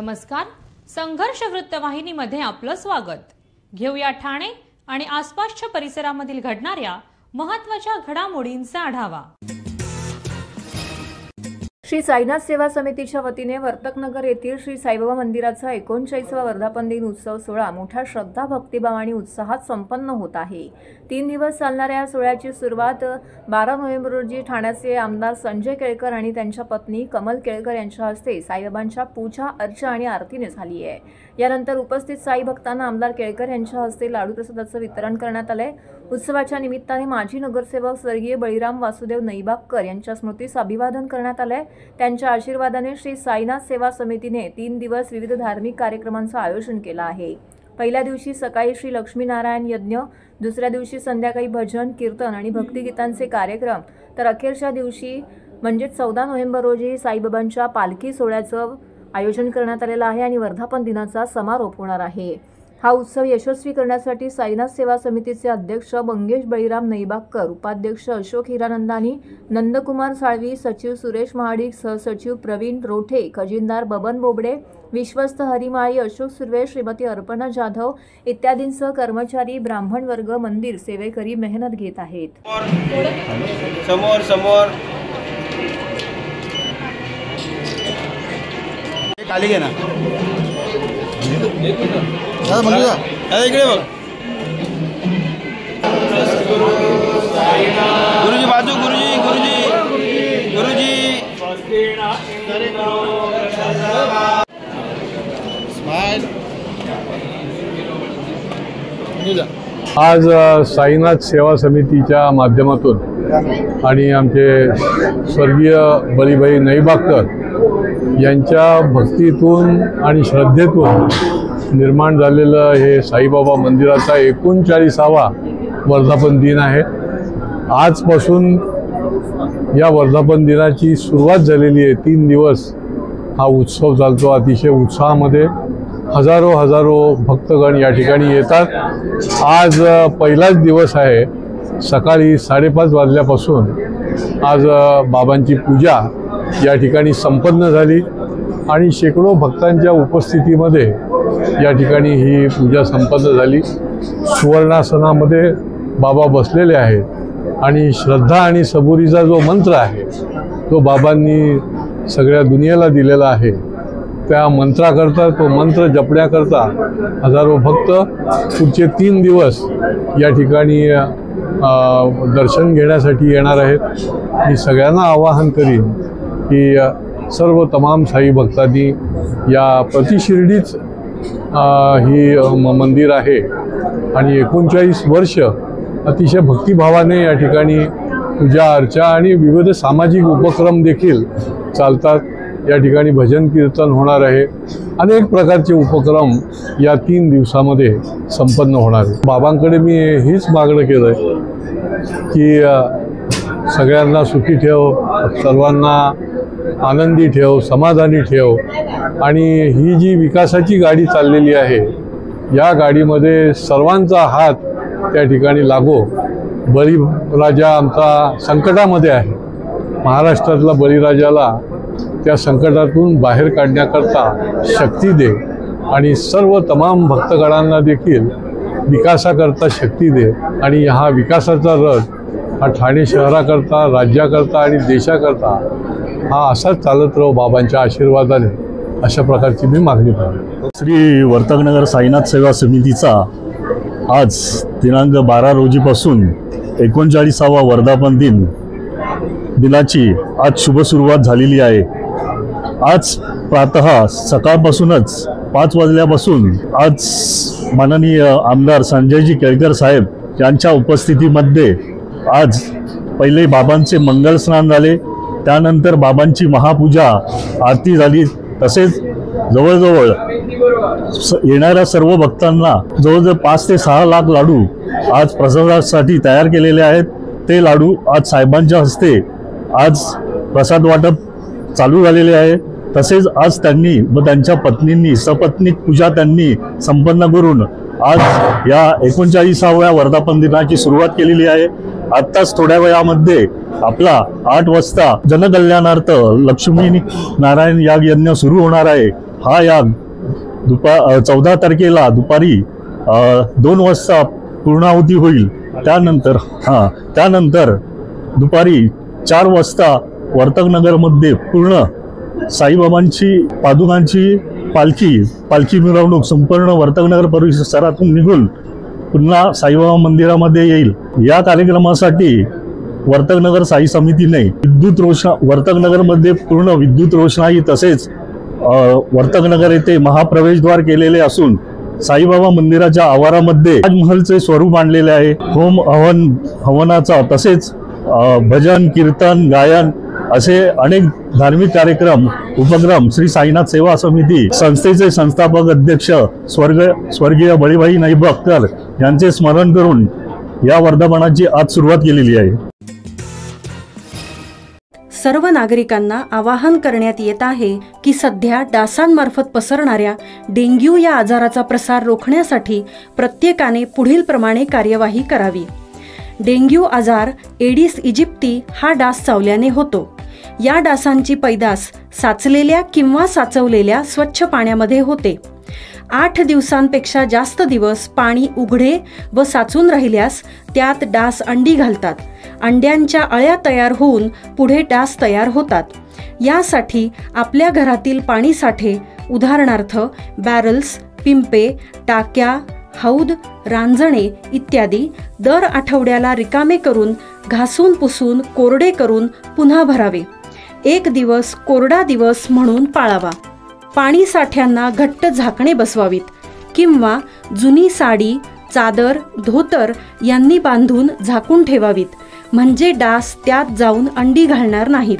नमस्कार, संघर्ष वृत्तवाहिनीमध्ये आपलं स्वागत। घेऊया ठाणे आणि आसपासच्या परिसरामधील घडणाऱ्या महत्त्वाच्या घडामोडींचा आढावा। श्री साईनाथ सेवा समितीच्या वतीने वर्तकनगर येथील श्री साईबाबा मंदिराचा 39वा वर्धापन दिन उत्सव सोहळा मोठ्या श्रद्धा, भक्तिभाव आणि उत्साहात संपन्न होत आहे। 3 दिवस चालणाऱ्या या सोहळ्याची सुरुवात 12 नोव्हेंबर रोजी ठाण्याचे आमदार संजय केळकर आणि त्यांच्या पत्नी कमल केळकर यांच्या हस्ते साईबाबांच्या पूजा, अर्चा आणि आरतीने झाली आहे। यानंतर उपस्थित साई भक्तांना आमदार केळकर यांच्या हस्ते लाडू प्रसादाचं वितरण करण्यात आले। उत्सवाच्या निमित्ताने माजी नगरसेवक स्वर्गीय बळीराम वासुदेव नैबागकर यांच्या स्मृतीस अभिवादन करण्यात आले। त्यांच्या आशीर्वादाने श्री साईनाथ सेवा समितीने 3 दिवस विविध धार्मिक कार्यक्रमांचं आयोजन केलं आहे। पहिल्या दिवशी सकाळी श्री लक्ष्मीनारायण यज्ञ, दुसऱ्या दिवशी संध्याकाळी भजन, कीर्तन आणि भक्तिगीतांचे कार्यक्रम, तर अखेरच्या दिवशी म्हणजे 14 नोव्हेंबर रोजी साईबाबांच्या पालखी सोहळ्याचं आयोजन करण्यात आलेलं आहे आणि वर्धापन दिनाचा समारोप होणार आहे। हा उत्सव यशस्वी करण्यासाठी साईनाथ सेवा समितीचे अध्यक्ष मंगेश बळीराम नैबागकर, उपाध्यक्ष अशोक हिरानंदानी, नंदकुमार साळवी, सचिव सुरेश महाडिक, सहसचिव प्रवीण रोठे, खजिनदार बबन बोबडे, विश्वस्त हरिमाळी, अशोक सुर्वे, श्रीमती अर्पणा जाधव इत्यादींसह कर्मचारी, ब्राह्मण वर्ग, मंदिर सेवेकरी मेहनत घेत आहेत। समोर समोर खाली घे ना, इकडे बघ गुरुजी, बाजू गुरुजी, गुरुजी, गुरुजी आज साईनाथ सेवा समितीच्या माध्यमातून आणि आमचे स्वर्गीय बळीभाई नैबागकर यांच्या भक्तीतून आणि श्रद्धेतून निर्माण झालेलं हे साईबाबा मंदिराचा 39वा वर्धापन दिन आहे। आजपासून या वर्धापन दिनाची सुरुवात झालेली आहे। 3 दिवस हा उत्सव चालतो। अतिशय उत्साहामध्ये हजारो भक्तगण या ठिकाणी येतात। आज पहिलाच दिवस आहे। सकाळी 5:30 वाजल्यापासून आज बाबांची पूजा या ठिकाणी संपन्न झाली आणि शेकडो भक्तांच्या उपस्थितीमध्ये या ठिकाणी ही पूजा संपन्न झाली। सुवर्णासनामध्ये बाबा बसलेले आहेत आणि श्रद्धा आणि सबुरीचा जो मंत्र आहे तो बाबांनी सगळ्या दुनियेला दिलेला आहे। त्या मंत्राकरता, तो मंत्र जपण्याकरता हजारो भक्त पुढचे 3 दिवस या ठिकाणी दर्शन घेण्यासाठी येणार आहेत। मी सगळ्यांना आवाहन करीन की सर्व तमाम साई भक्तांनी या प्रतिशिर्डीच ही मंदिर आहे आणि 39 वर्ष अतिशय भक्तिभावाने या ठिकाणी पूजा, अर्चा आणि विविध सामाजिक उपक्रम देखील चालतात। या ठिकाणी भजन कीर्तन होणार आहे। अनेक प्रकारचे उपक्रम या 3 दिवसामध्ये संपन्न होणार आहे। बाबांकडे मी हेच मागणं केलं आहे की सगळ्यांना सुखी ठेव, सर्वांना आनंदी ठेव, समाधानी ठेव आणि ही जी विकासाची गाडी चाललेली आहे या गाडीमध्ये सर्वांचा हात त्या ठिकाणी लागो। बळीराजा आमचा संकटामध्ये आहे। महाराष्ट्रातला बळीराजाला त्या संकटातून बाहेर काढण्याकरता शक्ती दे आणि सर्व तमाम भक्तगणांना देखील विकासाकरता शक्ती दे आणि हा विकासाचा रथ हा ठाणे शहराकरता, राज्याकरता आणि देशाकरता हा असाच चालत राहो बाबांच्या आशीर्वादाने, अशा प्रकारची मी मागणी करतो। श्री वर्तकनगर साईनाथ सेवा समितीचा आज दिनांक 12 रोजीपासून 39वा वर्धापन दिनाची आज शुभ सुरुवात झालेली आहे। आज प्रातः सकाळपासूनच 5 वाजल्यापासून आज माननीय आमदार संजयजी केळकर साहेब यांच्या उपस्थितीमध्ये आज पहिले बाबांचे मंगल स्नान झाले, त्यानंतर बाबांची महापूजा, आरती झाली। तसेच जवळजवळ येणाऱ्या सर्व भक्तांना जवळजवळ 5 ते 6 लाख लाडू आज प्रसादासाठी तयार केलेले आहेत। ते लाडू आज साहेबांच्या हस्ते आज प्रसाद वाटप चालू झालेले आहे। तसेच आज त्यांनी व त्यांच्या पत्नींनी सपत्नीक पूजा त्यांनी संपन्न करून आज या 39व्या वर्धापन दिनाची सुरुवात केलेली आहे। आत्ताच थोड्या वेळामध्ये आपला 8 वाजता जनकल्याणार्थ लक्ष्मी नारायण याग यज्ञ सुरू होणार आहे। हा याग 14 तारखेला दुपारी 2 वाजता पूर्णाहुती होईल. त्यानंतर दुपारी 4 वाजता वर्तकनगरमध्ये पूर्ण साईबाबांची पादुकांची पालखी मिरवणूक संपूर्ण वर्तकनगर परिसरातून निघून पुन्हा साईबाबा मंदिरामध्ये येईल. या कार्यक्रमासाठी वर्तकनगर साई समितीने वर्तकनगरमध्ये पूर्ण विद्युत रोषणाई तसेच वर्तकनगर येथे महाप्रवेशद्वार केलेले असून साईबाबा मंदिराच्या आवारामध्ये ताजमहलचे स्वरूप आणलेले आहे. होम हवनाचा तसेच भजन कीर्तन गायन असे अनेक धार्मिक उपक्रम श्री साईनाथ सेवा समिती संस्थेचे संस्थापक अध्यक्ष स्वर्गीय बळीभाई नैबागकर यांचे स्मरण करून या वर्धापनाची आज सुरुवात केलेली आहे. सर्व नागरिकांना आवाहन करण्यात येत आहे की सध्या डासांमार्फत पसरणाऱ्या डेंग्यू या आजाराचा प्रसार रोखण्यासाठी प्रत्येकाने पुढील प्रमाणे कार्यवाही करावी. डेंग्यू आजार एडिस इजिप्ती हा डास चावल्याने होतो. या डासांची पैदास साचलेल्या किंवा साचवलेल्या स्वच्छ पाण्यामध्ये होते. 8 दिवसांपेक्षा जास्त दिवस पाणी उघडे व साचून राहिल्यास त्यात डास अंडी घालतात. अंड्यांच्या अळ्या तयार होऊन पुढे डास तयार होतात. यासाठी आपल्या घरातील पाणी साठे उदाहरणार्थ बॅरल्स, पिंपे, टाक्या, हौद, रांजणे इत्यादी दर आठवड्याला रिकामे करून घासून पुसून कोरडे करून पुन्हा भरावे. 1 दिवस कोरडा दिवस म्हणून पाळावा. पाणी साठ्यांना घट्ट झाकणे बसवावीत किंवा जुनी साडी, चादर, धोतर यांनी बांधून झाकून ठेवावीत, म्हणजे डास त्यात जाऊन अंडी घालणार नाहीत.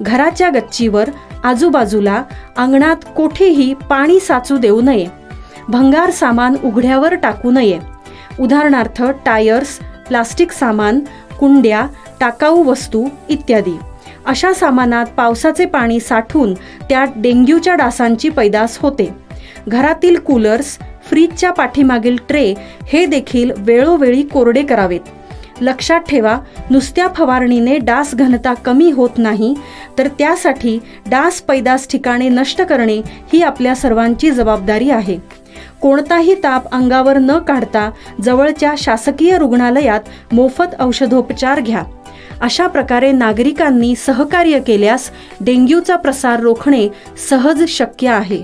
घराच्या गच्चीवर, आजूबाजूला, अंगणात कोठेही पाणी साचू देऊ नये. भंगार सामान उघड्यावर टाकू नये. उदाहरणार्थ टायर्स, प्लास्टिक सामान, कुंड्या, टाकाऊ वस्तू इत्यादी. अशा सामानात पावसाचे पाणी साठून त्यात डेंग्यूच्या डासांची पैदास होते. घरातील कूलर्स, फ्रीजच्या पाठीमागील ट्रे हे देखील वेळोवेळी कोरडे करावेत. लक्षात ठेवा, नुसत्या फवारणीने डास घनता कमी होत नाही, तर त्यासाठी डास पैदास ठिकाणे नष्ट करणे ही आपल्या सर्वांची जबाबदारी आहे. कोणताही ताप अंगावर न काढता जवळच्या शासकीय रुग्णालयात मोफत औषधोपचार घ्या. अशा प्रकारे नागरिकांनी सहकार्य केल्यास डेंग्यूचा प्रसार रोखणे सहज शक्य आहे.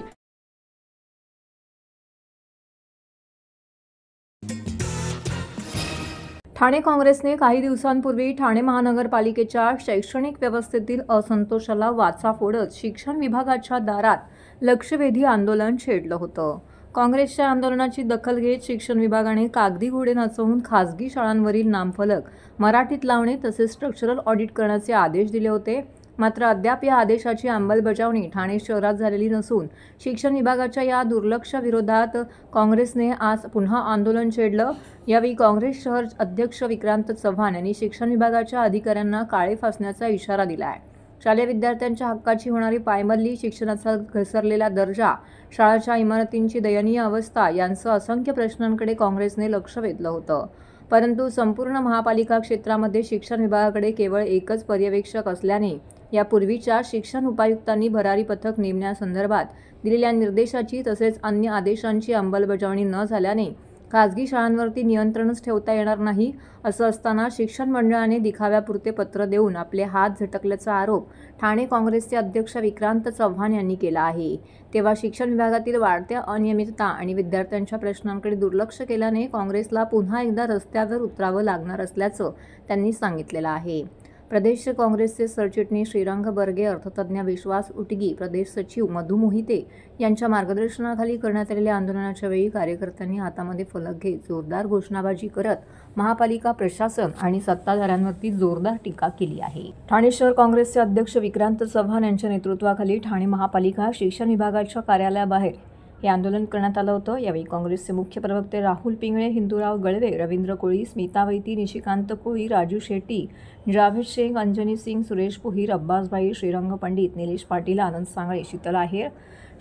ठाणे काँग्रेसने काही दिवसांपूर्वी ठाणे महानगरपालिकेच्या शैक्षणिक व्यवस्थेतील असंतोषाला वाचा फोडत शिक्षण विभागाच्या दारात लक्षवेधी आंदोलन छेडलं होतं. काँग्रेसच्या आंदोलनाची दखल घेत शिक्षण विभागाने कागदी घोडे नाचवून खासगी शाळांवरील नामफलक मराठीत लावणे तसेच स्ट्रक्चरल ऑडिट करण्याचे आदेश दिले होते. मात्र अद्याप या आदेशाची अंमलबजावणी ठाणे शहरात झालेली नसून शिक्षण विभागाच्या या दुर्लक्षाविरोधात काँग्रेसने आज पुन्हा आंदोलन छेडलं. यावेळी काँग्रेस शहर अध्यक्ष विक्रांत चव्हाण यांनी शिक्षण विभागाच्या अधिकाऱ्यांना काळे फासण्याचा इशारा दिला आहे. शालेय विद्यार्थ्यांच्या हक्काची होणारी पायमल्ली, शिक्षणाचा घसरलेला दर्जा, शाळाच्या इमारतींची दयनीय अवस्था यांसह असंख्य प्रश्नांकडे काँग्रेसने लक्ष वेधलं होतं. परंतु संपूर्ण महापालिका क्षेत्रामध्ये शिक्षण विभागाकडे केवळ एकच पर्यवेक्षक असल्याने यापूर्वीच्या शिक्षण उपायुक्तांनी भरारी पथक नेमण्यासंदर्भात दिलेल्या निर्देशाची तसेच अन्य आदेशांची अंमलबजावणी न झाल्याने खासगी शाळांवरती नियंत्रणच ठेवता येणार नाही. असं असताना शिक्षण मंडळाने दिखाव्यापुरते पत्र देऊन आपले हात झटकल्याचा आरोप ठाणे काँग्रेसचे अध्यक्ष विक्रांत चव्हाण यांनी केला आहे. तेव्हा शिक्षण विभागातील वाढत्या अनियमितता आणि विद्यार्थ्यांच्या प्रश्नांकडे दुर्लक्ष केल्याने काँग्रेसला पुन्हा एकदा रस्त्यावर उतरावं लागणार असल्याचं त्यांनी सांगितलेलं आहे. प्रदेश काँग्रेसचे सरचिटणीस श्रीरंग बर्गे, अर्थतज्ञ विश्वास उटगी, प्रदेश सचिव मधु मोहिते यांच्या मार्गदर्शनाखाली करण्यात आलेल्या आंदोलनाच्या वेळी कार्यकर्त्यांनी हातामध्ये फलक घेत जोरदार घोषणाबाजी करत महापालिका प्रशासन आणि सत्ताधाऱ्यांवरती जोरदार टीका केली आहे. ठाणे शहर काँग्रेसचे अध्यक्ष विक्रांत चव्हाण यांच्या नेतृत्वाखाली ठाणे महापालिका शिक्षण विभागाच्या कार्यालयाबाहेर हे आंदोलन करण्यात आलं होतं. यावेळी काँग्रेसचे मुख्य प्रवक्ते राहुल पिंगळे, हिंदूराव गळवे, रवींद्र कोळी, स्मिता वैती, निशिकांत कोळी, राजू शेट्टी, जावेद शेख, अंजनी सिंग, सुरेश पुहीर, अब्बास भाई, श्रीरंग पंडित, निलेश पाटील, आनंद सांगळे, शीतल आहेर,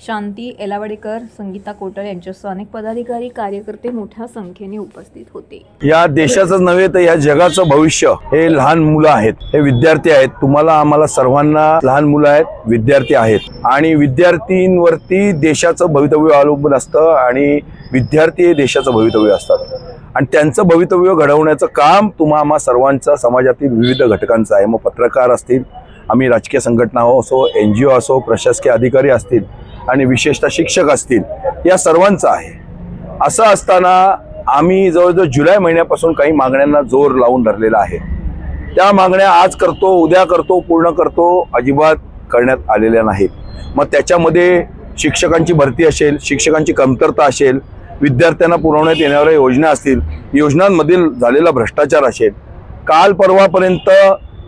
शांती एलावडेकर, संगीता कोटल यांच्यासह अनेक पदाधिकारी कार्यकर्ते मोठ्या संख्येने उपस्थित होते. या देशाचंच नव्हे तर या जगाचं भविष्य हे लहान मुलं आहेत, हे विद्यार्थी आहेत. तुम्हाला आम्हाला सर्वांना लहान मुलं आहेत, विद्यार्थी आहेत आणि विद्यार्थींवरती देशाचं भवितव्य अवलंबून असतं आणि विद्यार्थी हे देशाचं भवितव्य असतात आणि त्यांचं भवितव्य घडवण्याचं काम तुम्हा आम्हा सर्वांचं समाजातील विविध घटकांचं आहे. मग पत्रकार असतील, आम्ही राजकीय संघटना असो, NGO असो, प्रशासकीय अधिकारी असतील आणि विशेषतः शिक्षक असतील, या सर्वांचं आहे. असं असताना आम्ही जवळजवळ जुलै महिन्यापासून काही मागण्यांना जोर लावून धरलेला आहे. त्या मागण्या आज करतो, उद्या करतो, पूर्ण करतो अजिबात करण्यात आलेल्या नाहीत. मग त्याच्यामध्ये शिक्षकांची भरती असेल, शिक्षकांची कमतरता असेल, विद्यार्थ्यांना पुरवण्यात येणाऱ्या योजना असतील, योजनांमधील झालेला भ्रष्टाचार असेल. काल परवापर्यंत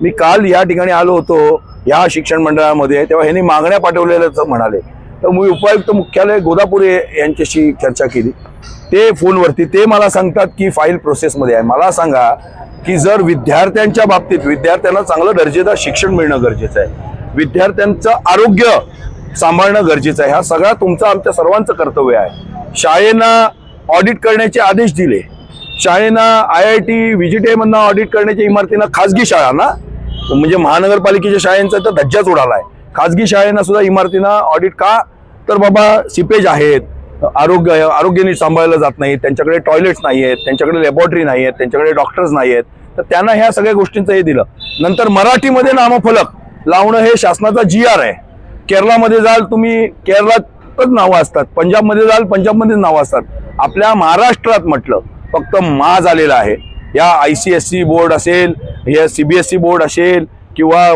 मी या ठिकाणी आलो होतो या शिक्षण मंडळामध्ये, तेव्हा ह्यांनी मागण्या पाठवलेल्याच म्हणाले. तर मी उपायुक्त मुख्यालय गोदापुरे यांच्याशी चर्चा केली. ते फोनवरती ते मला सांगतात की फाईल प्रोसेसमध्ये आहे. मला सांगा की जर विद्यार्थ्यांच्या बाबतीत विद्यार्थ्यांना चांगलं दर्जेदार शिक्षण मिळणं गरजेचं आहे, विद्यार्थ्यांचं आरोग्य सांभाळणं गरजेचं आहे, हा सगळा तुमचं आमच्या सर्वांचं कर्तव्य आहे. शाळेंना ऑडिट करण्याचे आदेश दिले, शाळेंना IIT VGTI मधनं ऑडिट करण्याच्या इमारतींना, खाजगी शाळांना म्हणजे महानगरपालिकेच्या शाळांचा तर धज्जाच उडालाय. खाजगी शाळेंना सुद्धा इमारतींना ऑडिट का? तर बाबा सिपेज आहेत, आरोग्य नीट सांभाळलं जात नाही, त्यांच्याकडे टॉयलेट्स नाही आहेत, त्यांच्याकडे लॅबॉरेटरी नाही आहेत, त्यांच्याकडे डॉक्टर्स नाही आहेत. तर त्यांना ह्या सगळ्या गोष्टींचं हे दिलं. नंतर मराठीमध्ये नामफलक लावणं हे शासनाचा GR आहे. केरळामध्ये जाल तुम्ही, केरळातच नावं असतात, पंजाबमध्ये जाल, पंजाबमध्येच नावं असतात. आपल्या महाराष्ट्रात म्हटलं फक्त मा झालेला आहे. या ICSE बोर्ड असेल, या CBSE बोर्ड असेल किंवा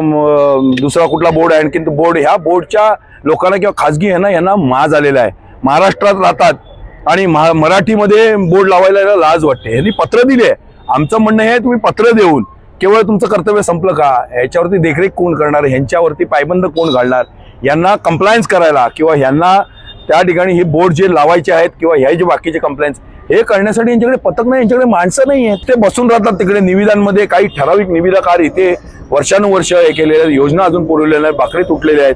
दुसरा कुठला बोर्ड आहे, आणखीन बोर्ड, ह्या बोर्डच्या लोकांना किंवा खाजगी यांना मा झालेला आहे. महाराष्ट्रात राहतात आणि मराठीमध्ये बोर्ड लावायला लाज वाटते. यांनी पत्र दिले. आमचं म्हणणं हे तुम्ही पत्र देऊन केवळ तुमचं कर्तव्य संपलं का? ह्याच्यावरती देखरेख कोण करणार? ह्यांच्यावरती पायबंद कोण घालणार? यांना कंप्लायन्स करायला किंवा ह्यांना त्या ठिकाणी हे बोर्ड जे लावायचे आहेत किंवा ह्या जे बाकीचे कंप्लायन्स हे करण्यासाठी यांच्याकडे पथक नाही, यांच्याकडे माणसं नाही आहेत. ते बसून राहतात तिकडे निविदांमध्ये. काही ठराविक निविदाकार इथे वर्षानुवर्ष हे केलेल्या योजना अजून पुरवलेल्या आहेत, बाकरे तुटलेले आहेत.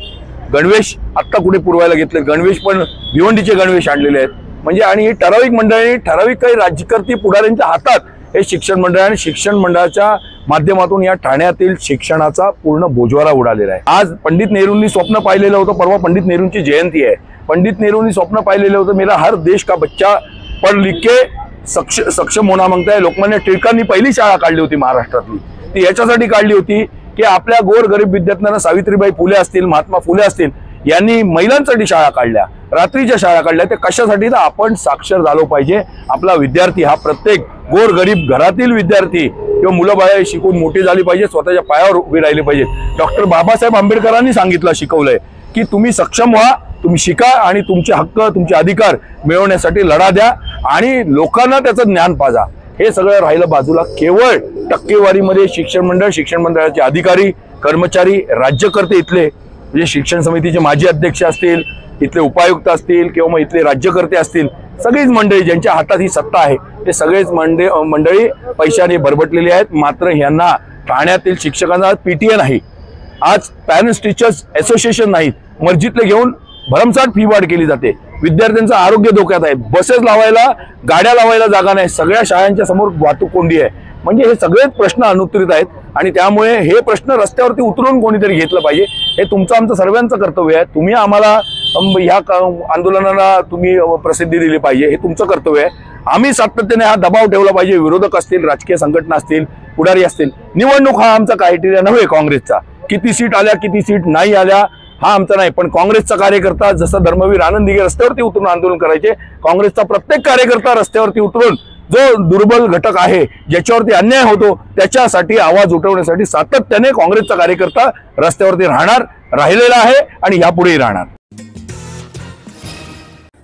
गणवेश आत्ता कुठे पुरवायला घेतले, गणवेश पण भिवंडीचे गणवेश आणलेले आहेत. म्हणजे आणि ठराविक मंडळी, ठराविक काही राज्यकर्ते पुढाऱ्यांच्या हातात हे शिक्षण मंडळ आणि शिक्षण मंडळाच्या माध्यमातून या ठाण्यातील शिक्षणाचा पूर्ण बोजवारा उडालेला आहे. आज पंडित नेहरूंनी स्वप्न पाहिलेलं होतं, परवा पंडित नेहरूंची जयंती आहे. पंडित नेहरूंनी स्वप्न पाहिलेलं होतं, मेरा हर देश का बच्चा पढ़ लिख के सक्षम होना मागता है. लोकमान्य टिळकांनी पहिली शाळा काढली होती महाराष्ट्रातली, ती याच्यासाठी काढली होती की आपल्या गोर गरीब विद्यार्थ्यांना सावित्रीबाई फुले असतील, महात्मा फुले असतील, यांनी महिलांसाठी शाळा काढल्या, रात्रीच्या शाळा काढल्या. ते कशासाठी? तर आपण साक्षर झालो पाहिजे. आपला विद्यार्थी हा प्रत्येक गोर गरीब घरातील विद्यार्थी किंवा मुलं बाळ शिकून मोठी झाली पाहिजे, स्वतःच्या पायावर उभी राहिली पाहिजे. डॉक्टर बाबासाहेब आंबेडकरांनी सांगितलं, शिकवलंय की तुम्ही सक्षम व्हा, तुम्ही शिका आणि तुमचे हक्क, तुमचे अधिकार मिळवण्यासाठी लढा द्या आणि लोकांना त्याचं ज्ञान पाजा. हे सगळं राहिलं बाजूला. केवळ टक्केवारीमध्ये शिक्षण मंडळाचे अधिकारी, कर्मचारी, राज्यकर्ते, इथले म्हणजे शिक्षण समितीचे माजी अध्यक्ष असतील, इथले उपायुक्त असतील किंवा मग इथले राज्यकर्ते असतील, सगळीच मंडळी ज्यांच्या हातात ही सत्ता आहे, ते सगळेच मंडळी पैशाने भरभटलेली आहेत. मात्र यांना ठाण्यातील शिक्षकांना PTA नाही, आज पॅरेंट्स टीचर्स असोसिएशन नाहीत, मर्जीतले घेऊन भरमसाठ फी वाढ केली जाते. विद्यार्थ्यांचं आरोग्य धोक्यात आहे. बसेस लावायला, गाड्या लावायला जागा नाही. सगळ्या शाळांच्या समोर वाहतूक कोंडी आहे. म्हणजे हे सगळेच प्रश्न अनुत्तरित आहेत आणि त्यामुळे हे प्रश्न रस्त्यावरती उतरून कोणीतरी घेतलं पाहिजे. हे तुमचं आमचं सर्वांचं कर्तव्य आहे. तुम्ही आम्हाला ह्या आंदोलनाला तुम्ही प्रसिद्धी दिली पाहिजे, हे तुमचं कर्तव्य आहे. आम्ही सातत्याने हा दबाव ठेवला पाहिजे. विरोधक असतील, राजकीय संघटना असतील, पुढारी असतील. निवडणूक हा आमचा क्रायटेरिया नव्हे काँग्रेसचा. किती सीट आल्या, किती सीट नाही आल्या हा आमचा नाही. पण काँग्रेसचा कार्यकर्ता जसं धर्मवीर आनंद दिघे रस्त्यावरती उतरून आंदोलन करायचे, काँग्रेसचा प्रत्येक कार्यकर्ता रस्त्यावरती उतरून जो दुर्बल घटक आहे, ज्याच्यावरती अन्याय होतो, त्याच्यासाठी आवाज उठवण्यासाठी सातत्याने काँग्रेसचा कार्यकर्ता रस्त्यावरती राहिलेला आहे आणि यापुढेही राहणार.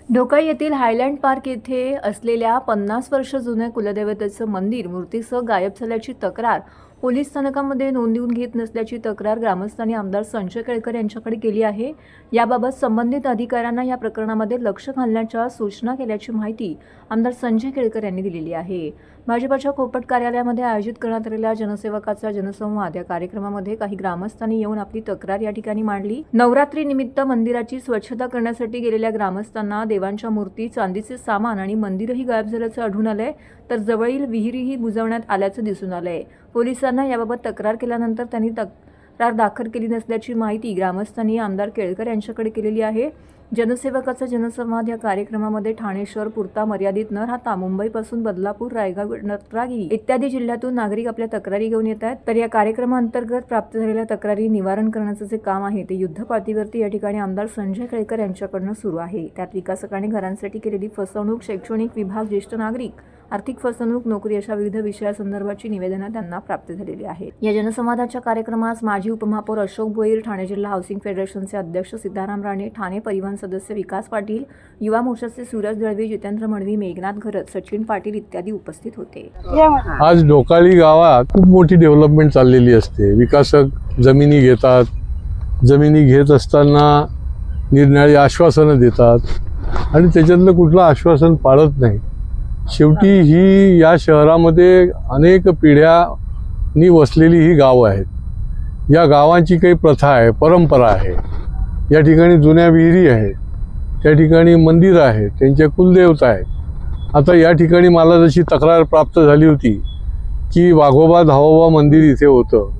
ढोकाई येथील हायलँड पार्क येथे असलेल्या 50 वर्ष जुन्या कुलदेवतेचं मंदिर मूर्तीसह गायब झाल्याची तक्रार पोलीस स्थानकामध्ये नोंदवून घेत नसल्याची तक्रार ग्रामस्थांनी आमदार संजय केळकर यांच्याकडे केली आहे। याबाबत संबंधित अधिकाऱ्यांना या प्रकरणामध्ये लक्ष घालण्याच्या सूचना केल्याची माहिती आमदार संजय केळकर यांनी दिलेली आहे। भाजपच्या कोपट कार्यालयामध्ये आयोजित करण्यात आलेल्या जनसेवकाचा जनसंवाद या कार्यक्रमामध्ये काही ग्रामस्थांनी येऊन आपली तक्रार या ठिकाणी मांडली। नवरात्री निमित्त मंदिराची स्वच्छता करण्यासाठी गेलेल्या ग्रामस्थांना देवांच्या मूर्ती, चांदीचे सामान आणि मंदिरही गायब झाल्याचं आढळून आलंय, तर जवळील विहिरीही बुजवण्यात आल्याचं दिसून आलंय। पोलिसांना याबाबत तक्रार केल्यानंतर त्यांनी तक्रार दाखल केली नसल्याची माहिती ग्रामस्थांनी आमदार केळकर यांच्याकडे केलेली आहे। जनसेवकाचा जनसंवाद या कार्यक्रमामध्ये ठाणे शहर पुरता मर्यादित न राहता मुंबईपासून बदलापूर, रायगड, रत्नागिरी इत्यादी जिल्ह्यातून नागरिक आपल्या तक्रारी घेऊन येत आहेत। तर या कार्यक्रमाअंतर्गत प्राप्त झालेल्या तक्रारी निवारण करण्याचं जे काम आहे ते युद्धपातळीवरती या ठिकाणी आमदार संजय केळकर यांच्याकडून सुरू आहे। त्यात विकासकांनी घरांसाठी केलेली फसवणूक, शैक्षणिक विभाग, ज्येष्ठ नागरिक, आर्थिक फसवणूक, नोकरी अशा विविध विषयासंदर्भाची निवेदनं त्यांना प्राप्त झालेली आहेत। या जनसंवादाच्या कार्यक्रमास माजी उपमहापौर अशोक भोईर, ठाणे जिल्हा हाऊसिंग फेडरेशनचे अध्यक्ष सीताराम राणे, ठाणे परिवहन सदस्य विकास पाटील, युवा मोर्चाचे सूरज दळवी, जितेंद्र मडवी, मेघनाथ घरत, सचिन पाटील इत्यादी उपस्थित होते। आज डोकाळी गावात खूप मोठी डेव्हलपमेंट चाललेली असते। विकासक जमिनी घेतात, जमिनी घेत असताना निरनिराळी आश्वासनं देतात आणि त्याच्यातलं कुठलं आश्वासन पाळत नाही। शेवटी ही या शहरामध्ये अनेक पिढ्यांनी वसलेली ही गावं आहेत। या गावांची काही प्रथा आहे, परंपरा आहे। या ठिकाणी जुन्या विहिरी आहेत, त्या ठिकाणी मंदिर आहे, त्यांचे कुलदेवता आहेत। आता या ठिकाणी मला जशी तक्रार प्राप्त झाली होती की वाघोबा धावोबा मंदिर इथे होतं,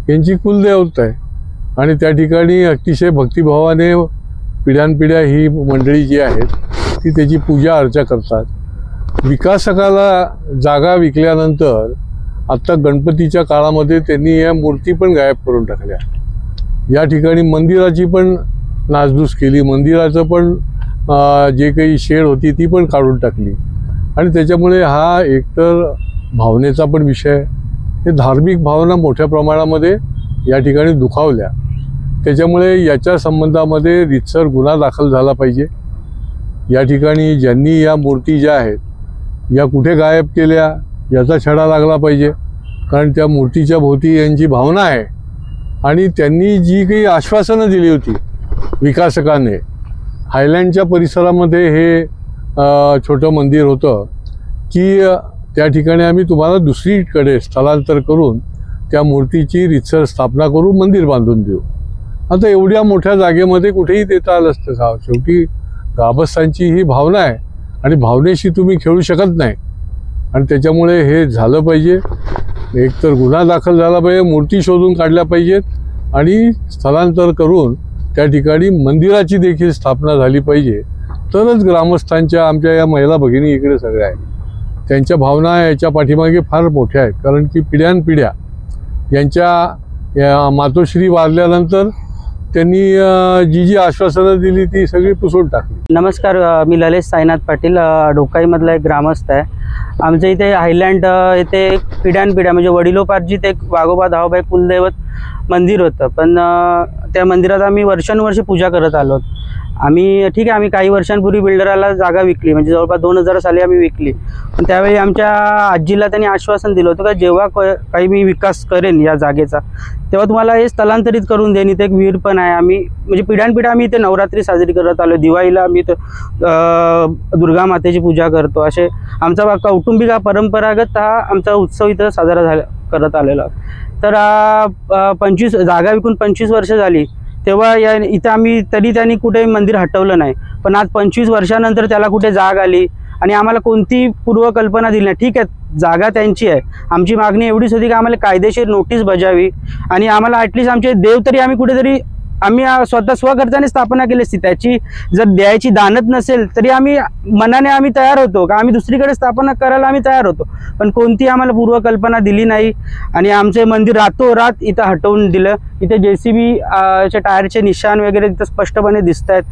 यांची कुलदेवता आहे आणि त्या ठिकाणी अतिशय भक्तिभावाने पिढ्यानपिढ्या ही मंडळी जी आहेत ती त्याची पूजा अर्चा करतात। विकासकाला जागा विकल्यानंतर आता गणपतीच्या काळामध्ये त्यांनी या मूर्ती पण गायब करून टाकल्या। या ठिकाणी मंदिराची पण नासधूस केली, मंदिराचं पण जे काही शेड होती ती पण काढून टाकली आणि त्याच्यामुळे हा एकतर भावनेचा पण विषय, हे धार्मिक भावना मोठ्या प्रमाणामध्ये या ठिकाणी दुखावल्या। त्याच्यामुळे याच्या संबंधामध्ये रीतसर गुन्हा दाखल झाला पाहिजे। या ठिकाणी ज्यांनी या मूर्ती ज्या आहेत या कुठे गायब केल्या याचा छडा लागला पाहिजे, कारण त्या मूर्तीच्या भोवती यांची भावना आहे आणि त्यांनी जी काही आश्वासनं दिली होती विकासकाने, हायलँडच्या परिसरामध्ये हे छोटं मंदिर होतं की त्या ठिकाणी आम्ही तुम्हाला दुसरीकडे स्थलांतर करून त्या मूर्तीची रीतसर स्थापना करू, मंदिर बांधून देऊ। आता एवढ्या मोठ्या जागेमध्ये कुठेही देता आलं असतं का? शेवटी ग्रामस्थांची ही भावना आहे आणि भावनेशी तुम्ही खेळू शकत नाही आणि त्याच्यामुळे हे झालं पाहिजे। एकतर गुन्हा दाखल झाला पाहिजे, मूर्ती शोधून काढल्या पाहिजेत आणि स्थलांतर करून त्या ठिकाणी मंदिराची देखील स्थापना झाली पाहिजे, तरच ग्रामस्थांच्या, आमच्या या महिला भगिनी इकडे सगळ्या आहेत, त्यांच्या भावना याच्या पाठीमागे फार मोठ्या आहेत। कारण की पिढ्यानपिढ्या यांच्या मातोश्री वारल्यानंतर त्यांनी जी आश्वासनं दिली ती सगळी पुसून टाकली। नमस्कार, मी ललेश साईनाथ पाटील, डोकाईमधला एक ग्रामस्थ आहे। आमच्या इथे हायलँड येथे पिढ्यानपिढ्या म्हणजे वडिलोपार्जित एक वाघोबा धावोबा कुलदैवत मंदिर होतं, पण त्या मंदिरात आम्ही वर्षानुवर्षे पूजा करत आलो। आम्ही काही वर्षांपूर्वी बिल्डराला जागा विकली, म्हणजे जवळपास 2000 साली आम्ही विकली। पण त्यावेळी आमच्या आजीला त्यांनी आश्वासन दिलं होतं का जेव्हा काही मी विकास करेन या जागेचा तेव्हा तुम्हाला हे स्थलांतरित करून देईन। इथे एक विहीर पण आहे। आम्ही म्हणजे पिढ्यानपिढ्या आम्ही इथे नवरात्री साजरी करत आलो, दिवाळीला आम्ही दुर्गा मातेची पूजा करतो। असे आमचा कौटुंबिक परंपरागत हा आमचा उत्सव इथं साजरा करत आलेला। तर 25 जागा विकून 25 वर्ष झाली, तेव्हा इथं आम्ही तरी त्यांनी कुठे मंदिर हटवलं नाही, पण आज 25 वर्षानंतर त्याला कुठे जाग आली आणि आम्हाला कोणती पूर्वकल्पना दिली नाही। ठीक आहे, जागा त्यांची आहे, आमची मागणी एवढीच होती की आम्हाला कायदेशीर नोटीस बजावी आणि आम्हाला ॲटलिस्ट आमचे देव तरी आम्ही कुठेतरी आम्ही स्वतः स्वखर्चाने स्थापना केली असती। त्याची जर द्यायची दानत नसेल तरी आम्ही मनाने आम्ही तयार होतो का आम्ही दुसरीकडे स्थापना करायला आम्ही तयार होतो, पण कोणती आम्हाला पूर्वकल्पना दिली नाही आणि आमचे मंदिर रातोरात इथं हटवून दिलं। इथे JCB च्या टायरचे निशाण वगैरे तिथं स्पष्टपणे दिसत आहेत।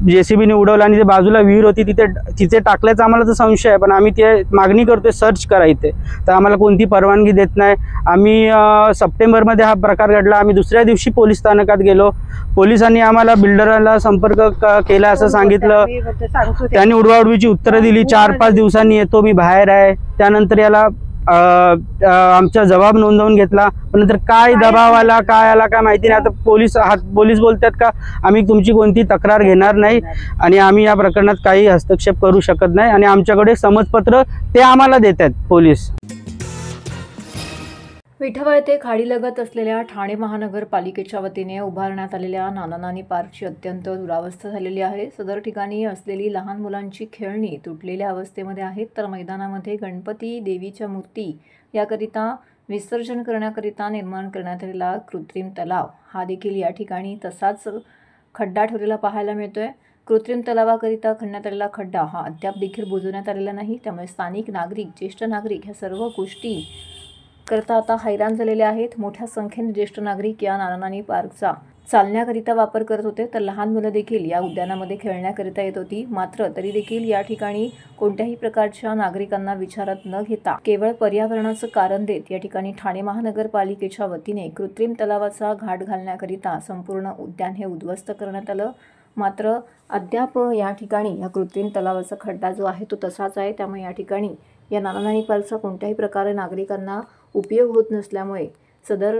JCBने उडवलं आणि ते बाजूला विहीर होती तिथे टाकल्याचा आम्हाला तर संशय आहे, पण आम्ही ते मागणी करतोय सर्च करा इथे, तर आम्हाला कोणती परवानगी देत नाही। आम्ही सप्टेंबरमध्ये हा प्रकार घडला, आम्ही दुसऱ्या दिवशी पोलीस स्थानकात गेलो, पोलिसांनी आम्हाला बिल्डराला संपर्क केला असं सांगितलं, त्यांनी उडवाउडवीची उत्तरं दिली। 4-5 दिवसांनी येतो, मी बाहेर आहे। त्यानंतर याला आमचा जबाब नोंदवून घेतला, पण नंतर काय दबाव आला काय आला काय माहिती नाही. आता पोलीस बोलतात का आम्ही तुमची कोणती तक्रार घेणार नाही आणि आम्ही या प्रकरणात काही हस्तक्षेप करू शकत नाही आणि आमच्याकडे समजपत्र ते आम्हाला देतात पोलीस. विठवा येथे खाडीलगत असलेल्या ठाणे महानगरपालिकेच्या वतीने उभारण्यात आलेल्या नाना नानी पार्कची अत्यंत दुरावस्था झालेली आहे. सदर ठिकाणी असलेली लहान मुलांची खेळणी तुटलेल्या अवस्थेमध्ये आहेत, तर मैदानामध्ये गणपती देवीच्या मूर्ती याकरिता विसर्जन करण्याकरिता निर्माण करण्यात आलेला कृत्रिम तलाव हा देखील या ठिकाणी तसाच खड्डा ठेवलेला पाहायला मिळतोय. कृत्रिम तलावाकरिता खणण्यात आलेला खड्डा हा अद्याप देखील बुजवण्यात आलेला नाही. त्यामुळे स्थानिक नागरिक, ज्येष्ठ नागरिक ह्या सर्व गोष्टी करता आता हैराण झालेले आहेत. मोठ्या संख्येने ज्येष्ठ नागरिक या नाना नानी पार्कचा चालण्याकरिता वापर करत होते, तर लहान मुलं देखील या उद्यानामध्ये खेळण्याकरिता येत होती. मात्र तरी देखील या ठिकाणी कोणत्याही प्रकारच्या नागरिकांना विचारत न घेता केवळ पर्यावरणाचं कारण देत या ठिकाणी ठाणे महानगरपालिकेच्या वतीने कृत्रिम तलावाचा घाट घालण्याकरिता संपूर्ण उद्यान हे उद्ध्वस्त करण्यात आलं. मात्र अद्याप या ठिकाणी या कृत्रिम तलावाचा खड्डा जो आहे तो तसाच आहे. त्यामुळे या ठिकाणी या नाना नानी पार्कचा कोणत्याही प्रकारे नागरिकांना उपयोग होत नसल्यामुळे सदर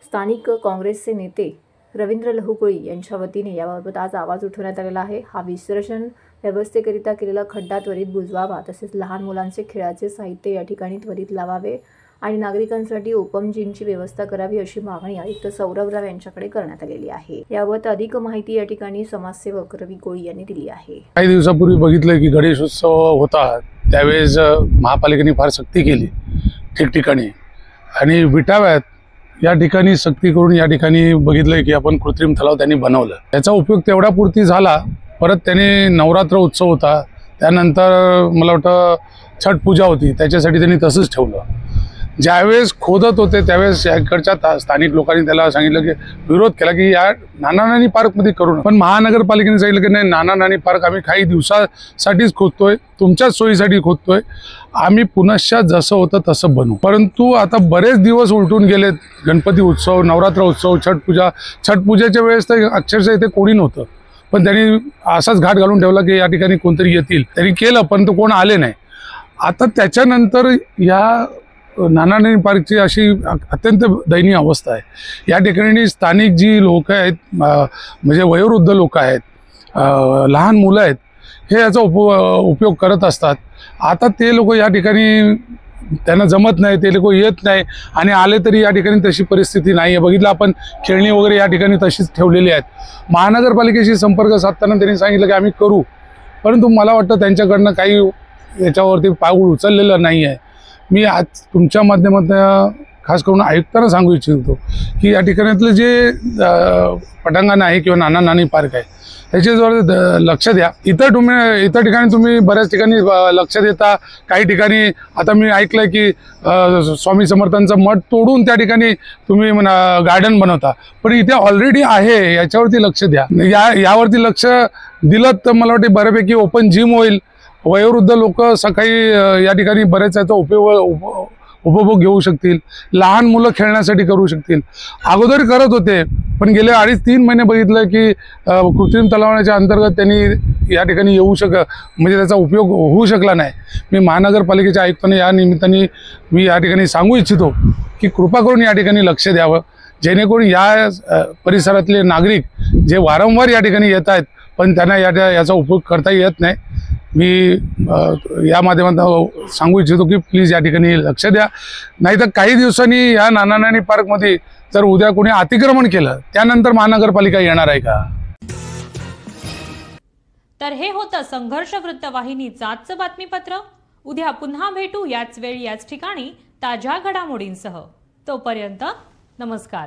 स्थानिक काँग्रेसचे नेते रवींद्र लहुकोळी यांच्या वतीने याबाबत आज आवाज उठवण्यात आलेला आहे. हा विसर्जन व्यवस्थेकरिता केलेला खड्डा त्वरित बुजवावा, तसेच लहान मुलांचे खेळाचे साहित्य या ठिकाणी त्वरित लावावे आणि नागरिकांसाठी ओपन जिमची व्यवस्था करावी अशी मागणी आयुक्त सौरभ राव यांच्याकडे करण्यात आलेली आहे. याबाबत अधिक माहिती या ठिकाणी समाजसेवक रवी कोळी यांनी दिली आहे. काही दिवसापूर्वी बघितलं की गणेशोत्सव होता, त्यावेळेस महापालिकेने फार सक्ती केली ठिकठिकाणी आणि विटाव्यात या ठिकाणी सक्ती करून या ठिकाणी बघितलं की आपण कृत्रिम तलाव त्यांनी बनवलं. त्याचा उपयोग तेवढ्यापुरती झाला. परत त्यांनी नवरात्र उत्सव होता, त्यानंतर मला वाटतं छठ पूजा होती, त्याच्यासाठी त्यांनी तसंच ठेवलं. ज्यावेळेस खोदत होते त्यावेळेस इकडच्या स्थानिक लोकांनी त्याला सांगितलं की विरोध केला की या नाना नानी पार्कमध्ये करू नये. पण महानगरपालिकेने सांगितलं की नाही, नाना नानी पार्क आम्ही काही दिवसासाठीच खोदतोय, तुमच्याच सोयीसाठी खोदतोय, आम्ही पुनश्च जसं होतं तसं बनवू. परंतु आता बरेच दिवस उलटून गेलेत. गणपती उत्सव, नवरात्र उत्सव, छठ पूजेच्या वेळेस तर अक्षरशः इथे कोणी नव्हतं, पण त्यांनी असाच घाट घालून ठेवला की या ठिकाणी कोणतरी येतील. त्यांनी केलं पण तो कोण आले नाही. आता त्याच्यानंतर या नाना नानी पार्कची अशी अत्यंत दयनीय अवस्था आहे. या ठिकाणी स्थानिक जी लोक आहेत, म्हणजे वयोवृद्ध लोक आहेत, लहान मुलं आहेत, हे याचा उपयोग करत असतात. आता ते लोक या ठिकाणी त्यांना जमत नाही, ते लोक येत नाही आणि आले तरी या ठिकाणी तशी परिस्थिती नाही आहे. बघितलं आपण, खेळणी वगैरे या ठिकाणी तशीच ठेवलेली आहेत. महानगरपालिकेशी संपर्क साधताना त्यांनी सांगितलं की आम्ही करू, परंतु मला वाटतं त्यांच्याकडनं काही याच्यावरती पाऊल उचललेलं नाही आहे. मी आज तुमच्या माध्यमातून खास करून आयुक्तांना सांगू इच्छितो की या ठिकाणातलं जे पटांगण आहे किंवा नाना नानी पार्क आहे त्याच्यावर लक्ष द्या. इतर ठिकाणी तुम्ही बऱ्याच ठिकाणी लक्ष देता. काही ठिकाणी आता मी ऐकलंय की स्वामी समर्थांचं मठ तोडून त्या ठिकाणी तुम्ही गार्डन बनवता, पण इथे ऑलरेडी आहे, याच्यावरती लक्ष द्या. यावरती लक्ष दिलं तर मला वाटते बऱ्यापैकी ओपन जिम होईल. वयोवृद्ध लोक सकाळी या ठिकाणी बरेच याचा उपभोग घेऊ शकतील. लहान मुलं खेळण्यासाठी करू शकतील. अगोदर करत होते, पण गेले 2.5-3 महिने बघितलं की कृत्रिम तलावाच्या अंतर्गत त्यांनी या ठिकाणी म्हणजे त्याचा उपयोग होऊ शकला नाही. मी महानगरपालिकेच्या आयुक्तांना या निमित्ताने मी या ठिकाणी सांगू इच्छितो की कृपा करून या ठिकाणी लक्ष द्यावं, जेणेकरून या परिसरातले नागरिक जे वारंवार या ठिकाणी येत आहेत पण त्यांना याचा उपयोग करता येत नाही. मी या माध्यमातून सांगू इच्छितो की प्लीज या ठिकाणी लक्ष द्या. नाहीतर काही दिवसांनी या नाना नानी पार्कमध्ये जर उद्या कोणी अतिक्रमण केलं त्यानंतर महानगरपालिका येणार आहे का? तर हे होतं संघर्ष वृत्तवाहिनीचं आजचं बातमीपत्र. उद्या पुन्हा भेटू याच वेळी याच ठिकाणी ताज्या घडामोडींसह. तोपर्यंत नमस्कार.